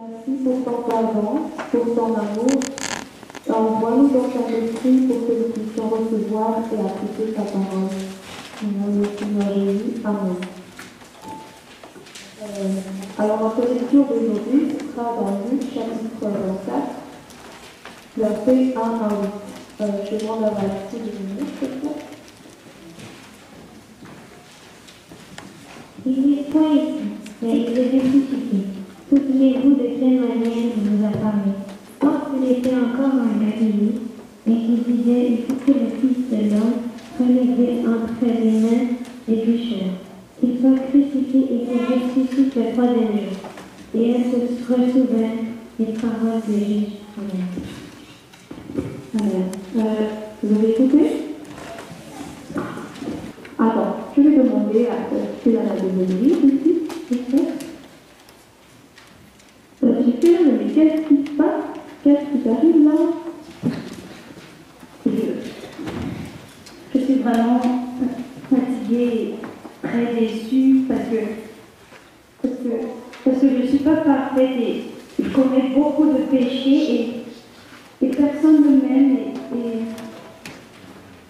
Merci pour ton pardon, pour ton amour. Envoie-nous ton Saint-Esprit pour que nous puissions recevoir et appliquer ta parole. Au nom du Seigneur Jésus. Amen. Alors, notre lecture d'aujourd'hui sera dans Luc chapitre 24, versets 1 à 8. Je demande à Valérie de venir, s'il te plaît. Il n'est point ici, mais il est ressuscité. Souvenez-vous de quelle manière il nous a parlé. Lorsqu'il était encore en Galilée, et qu'il disait, il faut que le Fils de l'homme soit levé entre les mains des pécheurs, qu'il soit crucifié et qu'il ressuscite le troisième jour. Et elle se ressouvint des paroles de Jésus. Amen. Vous avez écouté? Alors, je vais demander à ceux à la désolée ici, super, mais qu'est-ce qui se passe? Qu'est-ce qui t'arrive là? Je suis vraiment fatiguée, très déçue parce que je ne suis pas parfaite et je commets beaucoup de péchés et personne ne m'aime et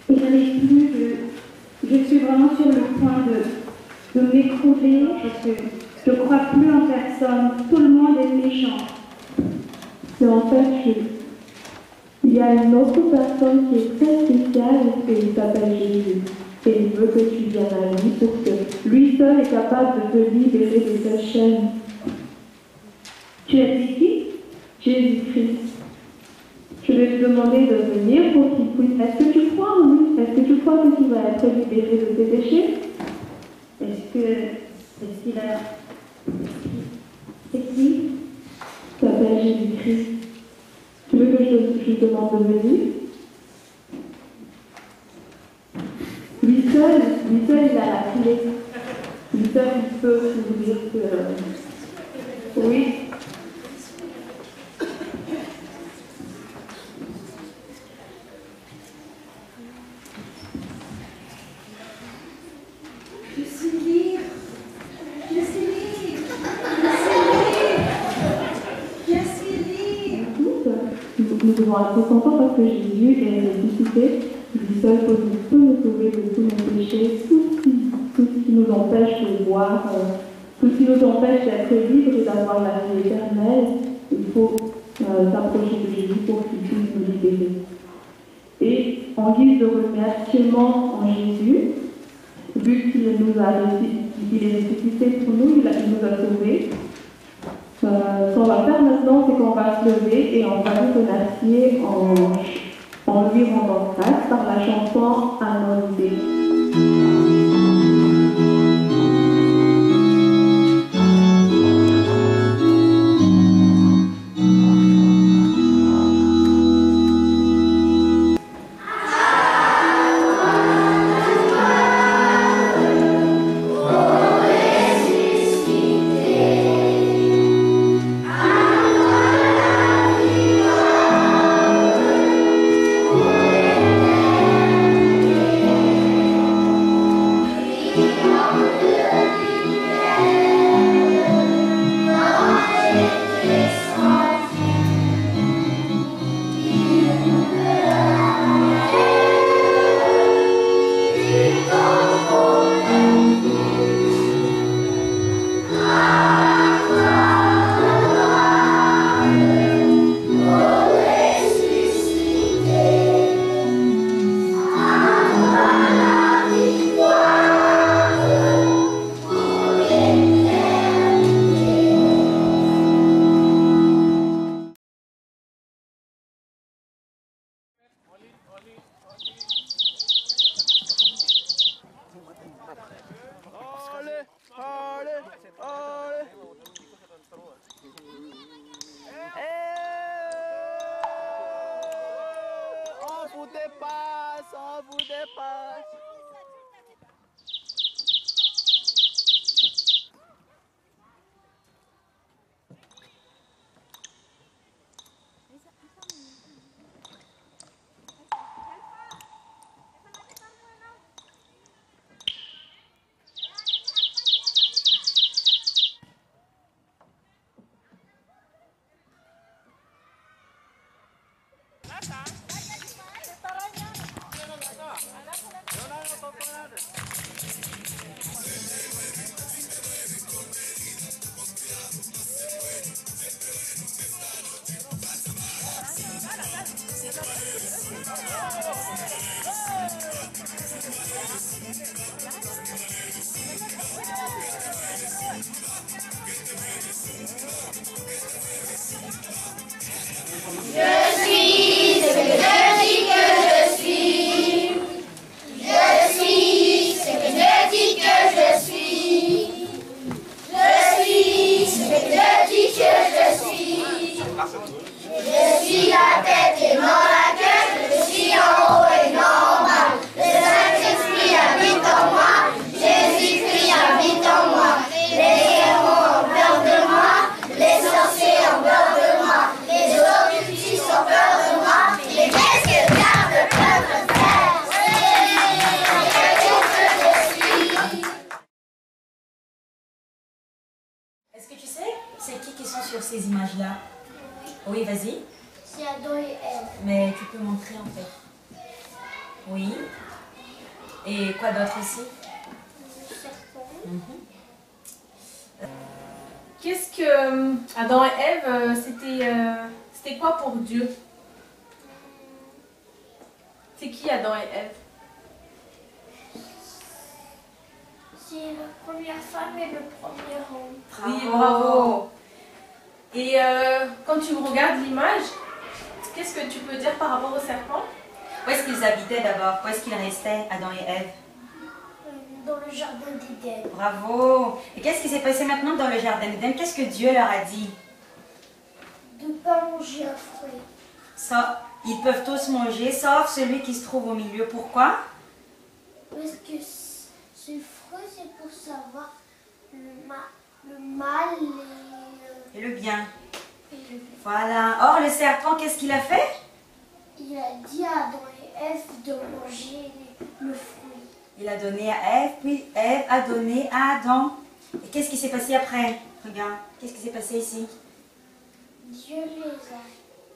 je n'ai plus je suis vraiment sur le point de m'écrouler parce que je ne crois plus en personne. Tout le monde est méchant. Mais en fait, il y a une autre personne qui est très spéciale et il s'appelle Jésus. Et il veut que tu viennes à lui pour que lui seul est capable de te libérer de cette chaîne. Tu as dit qui? Jésus-Christ. Je vais te demander de venir pour qu'il puisse. Est-ce que tu crois en lui? Est-ce que tu crois que tu vas être libéré de tes péchés? Est-ce qu'il a... C'est qui? Il s'appelle Jésus-Christ. Tu veux que je te demande de venir? Lui seul, il a la clé. Lui seul, il peut vous dire que... Oui. Nous devons être contents parce que Jésus est ressuscité. Lui seul peut nous sauver de tous nos péchés, tout ce qui nous empêche de voir, tout ce qui nous empêche d'être libres et d'avoir la vie éternelle. Il faut s'approcher de Jésus pour qu'il puisse nous libérer. Et en guise de remerciement en Jésus, vu qu'il est ressuscité pour nous, il nous a sauvés. Ce qu'on va faire maintenant, c'est qu'on va se lever et on va nous remercier en lui rendant grâce par la chanson Anointé. Je suis ce que Dieu dit que je suis. Je suis ce que Dieu dit que je suis. Je suis ce que Dieu dit que je suis. Je suis la tête et non la queue. Je suis en haut et non en bas. Le Saint-Esprit habite en moi. Jésus-Christ habite en moi. Les démons ont peur de moi. Les sorciers ont peur de moi. Les occultistes ont peur de moi. Et qu'est-ce que garde peur de faire? Est-ce que tu sais, c'est qui sont sur ces images-là? Oui, vas-y. C'est Adam et Ève. Mais tu peux montrer en fait. Oui. Et quoi d'autre aussi? Qu'est-ce que Adam et Ève, c'était quoi pour Dieu? C'est qui Adam et Ève? C'est la première femme et le premier homme. Oui, bravo. Et quand tu regardes l'image, qu'est-ce que tu peux dire par rapport au serpent? Où est-ce qu'ils habitaient d'abord? Où est-ce qu'ils restaient, Adam et Ève? Dans le jardin d'Éden. Bravo. Et qu'est-ce qui s'est passé maintenant dans le jardin d'Éden? Qu'est-ce que Dieu leur a dit? De ne pas manger un fruit. Ça, ils peuvent tous manger, sauf celui qui se trouve au milieu. Pourquoi? Parce que ce fruit, c'est pour savoir le mal Et le bien. et le bien. Voilà. Or, le serpent, qu'est-ce qu'il a fait? Il a dit à Adam et Ève de manger le fruit. Il a donné à Ève, puis Ève a donné à Adam. Et qu'est-ce qui s'est passé après? Regarde, qu'est-ce qui s'est passé ici? Dieu les a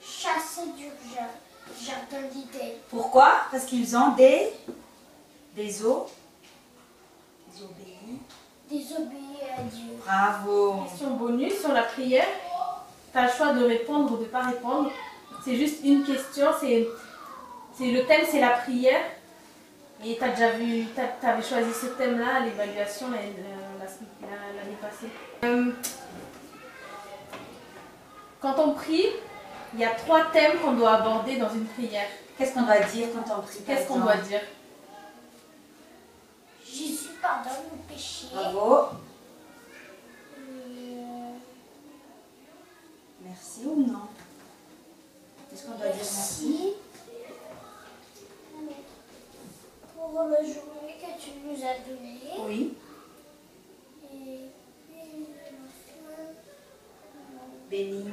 chassés du jardin d'Éden. Pourquoi? Parce qu'ils ont des désobéis. Désobéir à Dieu. Bravo. Question bonus sur la prière. Tu as le choix de répondre ou de ne pas répondre. C'est juste une question. Le thème, c'est la prière. Et tu as déjà vu, tu avais choisi ce thème-là à l'évaluation l'année passée. Quand on prie, il y a 3 thèmes qu'on doit aborder dans une prière. Qu'est-ce qu'on doit dire quand on prie? Qu'est-ce qu'on doit dire? Jésus pardonne nos péchés. Bravo. Merci ou non? Qu'est-ce qu'on doit dire merci? Merci pour la journée que tu nous as donnée. Oui. Et puis, Béni.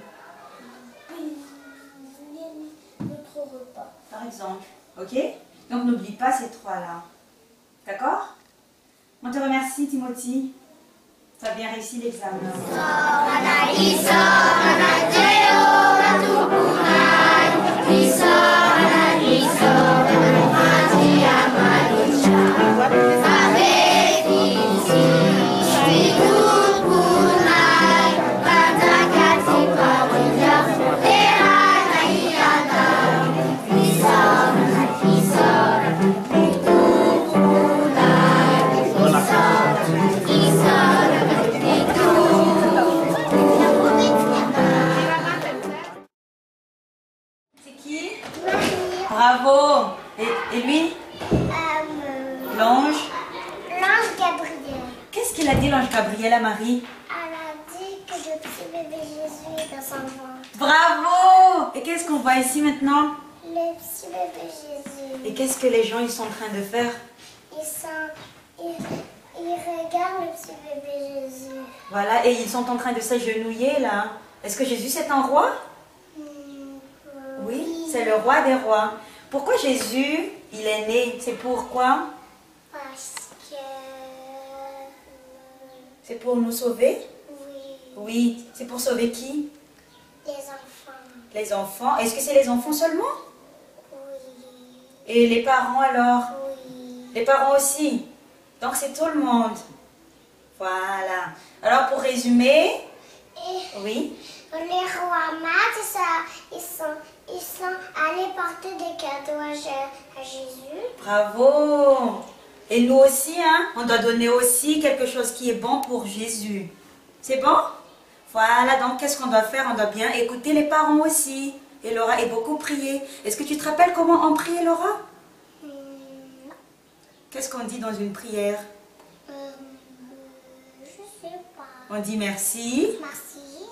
bénis notre repas. Par exemple. Ok? Donc n'oublie pas ces 3-là. D'accord? On te remercie, Timothy. Tu as bien réussi l'examen. C'est qui? Bravo. Et lui? L'ange? L'ange Gabriel. Qu'est-ce qu'il a dit, l'ange Gabriel, à Marie? Elle a dit que le petit bébé Jésus est dans son ventre. Bravo. Et qu'est-ce qu'on voit ici maintenant? Le petit bébé Jésus. Et qu'est-ce que les gens ils sont en train de faire? Ils regardent le petit bébé Jésus. Voilà, et ils sont en train de s'agenouiller là. Est-ce que Jésus c'est un roi? Oui, c'est le roi des rois. Pourquoi Jésus, il est né? C'est pourquoi? Parce que... C'est pour nous sauver? Oui, Oui, c'est pour sauver qui? les enfants. Les enfants. Est-ce que c'est les enfants seulement? Oui, Et les parents alors? oui. Les parents aussi. Donc c'est tout le monde. Voilà. Alors pour résumer, Et oui. les rois mages, ils sont allés porter des cadeaux à Jésus. Bravo. Et nous aussi, hein, on doit donner aussi quelque chose qui est bon pour Jésus. C'est bon? Voilà, donc qu'est-ce qu'on doit faire? On doit bien écouter les parents aussi. Et Laura est beaucoup prier. Est-ce que tu te rappelles comment on priait, Laura? Qu'est-ce qu'on dit dans une prière? Je sais pas. On dit merci. Merci.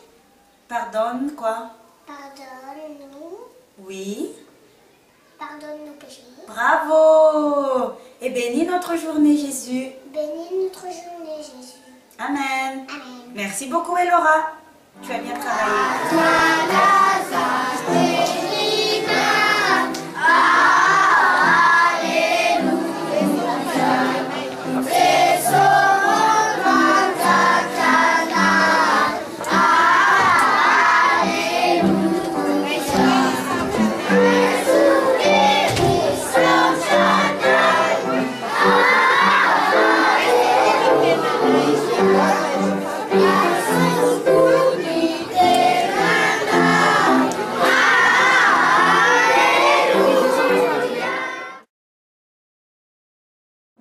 Pardonne quoi? Pardonne-nous. Oui. Pardonne nos péchés. Bravo! Et bénis notre journée, Jésus. Bénis notre journée, Jésus. Amen. Amen. Merci beaucoup, Elora. Tu as bien travaillé.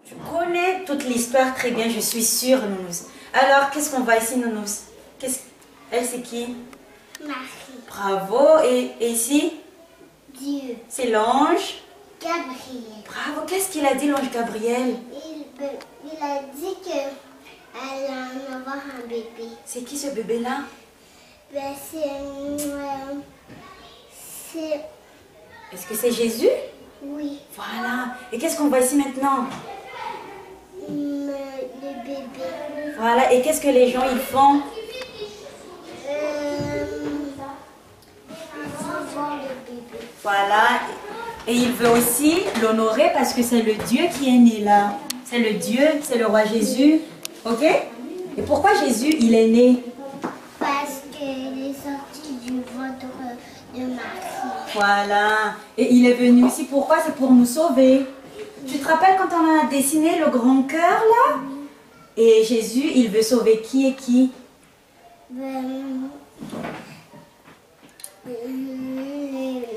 Tu connais toute l'histoire très bien, je suis sûre, Nounous. Alors, qu'est-ce qu'on voit ici, Nounous? Elle, c'est qui? Marie. Bravo. Et ici? Dieu. C'est l'ange. Gabriel. Bravo. Qu'est-ce qu'il a dit, l'ange Gabriel? Il a dit qu'elle allait en avoir un bébé. C'est qui ce bébé-là? Ben, Est-ce que c'est Jésus? oui, Voilà. Et qu'est-ce qu'on voit ici maintenant? le bébé. Voilà. Et qu'est-ce que les gens ils font? Il faut voir le bébé. Voilà. Et il veut aussi l'honorer parce que c'est le Dieu qui est né là. C'est le Dieu, c'est le roi Jésus. Ok? Et pourquoi Jésus, il est né? Parce qu'il est sorti du ventre de Marie. Voilà. Et il est venu ici, pourquoi? C'est pour nous sauver. Tu te rappelles quand on a dessiné le grand cœur là? Et Jésus, il veut sauver qui et qui?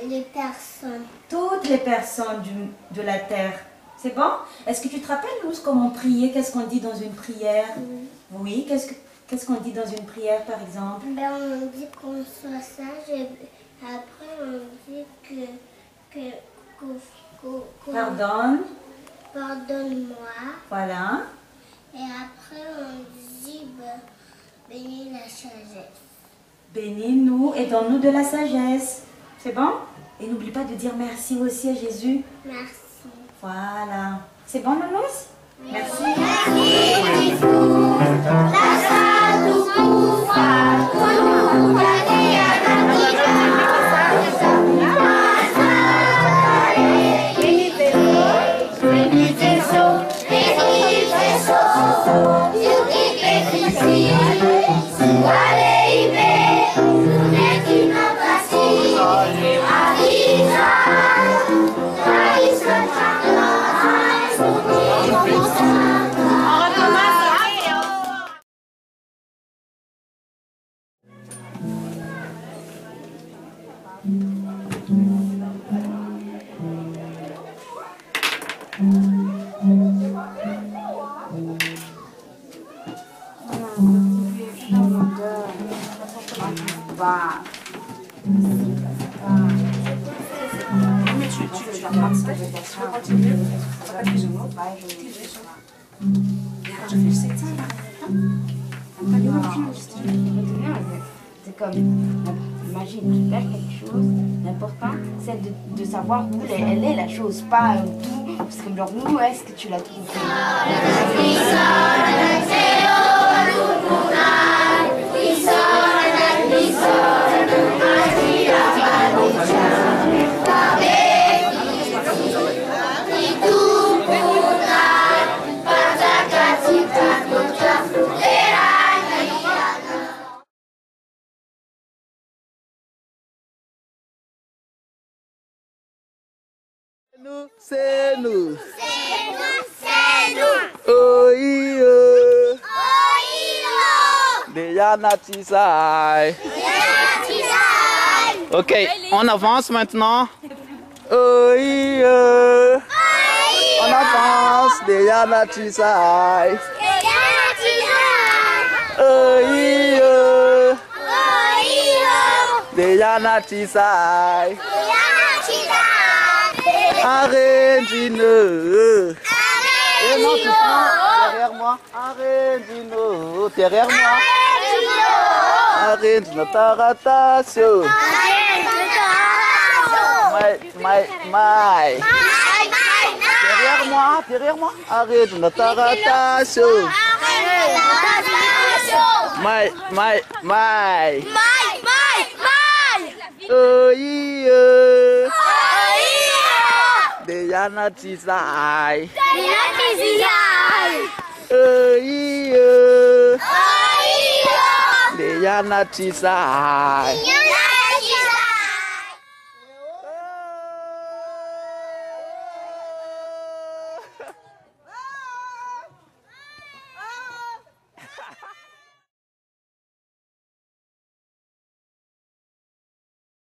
Les personnes. Toutes les personnes de la terre. C'est bon? Est-ce que tu te rappelles, nous, comment prier? Qu'est-ce qu'on dit dans une prière? Oui, qu'est-ce qu'on dit dans une prière, par exemple? Ben, on dit qu'on soit sage et après on dit qu'on Pardonne. pardonne-moi. Voilà. Et après on dit bénis la sagesse. Bénis-nous et donne-nous de la sagesse. C'est bon? Et n'oublie pas de dire merci aussi à Jésus. Merci. Voilà. C'est bon, Nounous? Merci. C'est comme, imagine, tu perds quelque chose, l'important c'est de savoir où elle est la chose, pas tout, parce que genre où est-ce que tu l'as trouvé. C'est nous. C'est nous. Oh, Diana Tisai. Ok, on avance maintenant. Oh, on avance. Diana Tisai. Oh, Diana Tisai. Arrendino. Et non, tu prends derrière moi. Arrendino. Derrière moi. Arrendino Taratasio. Mai. Derrière moi. Arrendino Taratasio. Mai. Diana Tisai. Diana Tisai.